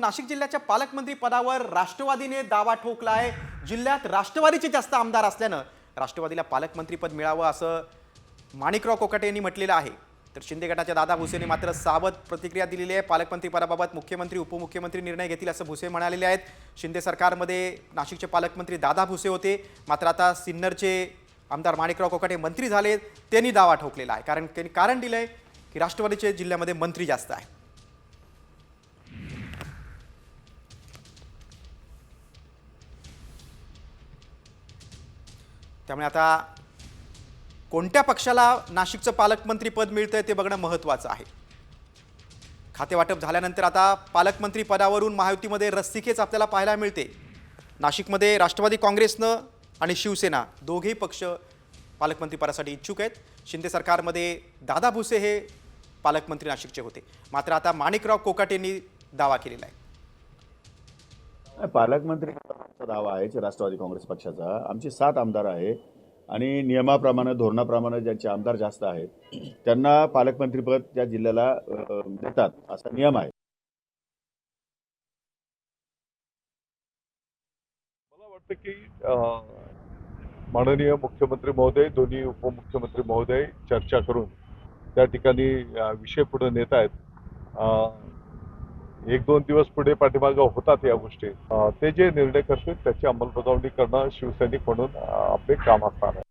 नाशिक जिल्ह्याच्या पालकमंत्री पदावर राष्ट्रवादीने दावा ठोकला आहे। जिल्ह्यात राष्ट्रवादीचे जास्त आमदार असल्यानं राष्ट्रवादीला पालकमंत्रीपद मिळावं असं माणिकराव कोकाटे यांनी म्हटलेलं आहे। तर शिंदे गटाच्या दादा भुसेने मात्र सावध प्रतिक्रिया दिलेली आहे। पालकमंत्री पदाबाबत मुख्यमंत्री उपमुख्यमंत्री निर्णय घेतील असं भुसे म्हणालेले आहेत। शिंदे सरकारमध्ये नाशिकचे पालकमंत्री दादा भुसे होते, मात्र आता सिन्नरचे आमदार माणिकराव कोकाटे मंत्री झाले। त्यांनी दावा ठोकलेला आहे, कारण त्यांनी कारण दिलंय की राष्ट्रवादीचे जिल्ह्यामध्ये मंत्री जास्त आहेत। त्यामुळे आता कोणत्या पक्षाला नाशिकचं पालकमंत्री पद मिळतंय ते बघणं महत्त्वाचं आहे। खातेवाटप झाल्यानंतर आता पालकमंत्री पदावरून महायुतीमध्ये रस्सीखेच आपल्याला पाहायला मिळते। नाशिकमध्ये राष्ट्रवादी काँग्रेसनं आणि शिवसेना दोघेही पक्ष पालकमंत्री पदासाठी इच्छुक आहेत। शिंदे सरकारमध्ये दादा भुसे हे पालकमंत्री नाशिकचे होते, मात्र आता माणिकराव कोकाटेंनी दावा केलेला आहे। पालकमंत्रीचा दावा आहे राष्ट्रवादी काँग्रेस पक्षाचा। आमचे 7 आमदार आहे आणि नियमाप्रमाणे धोरणाप्रमाणे ज्यांचे आमदार जास्त आहेत त्यांना पालकमंत्रीपद त्या जिल्ह्याला देतात असा नियम आहे। मला वाटतं की माननीय मुख्यमंत्री महोदय, दोन्ही उपमुख्यमंत्री महोदय चर्चा करून त्या ठिकाणी विषय पुढे नेत आहेत। 1-2 दिवस पुढे पाठीमागे होतात या गोष्टी। ते जे निर्णय करतील त्याची अंमलबजावणी करणं शिवसैनिक म्हणून आपले काम असणार आहे।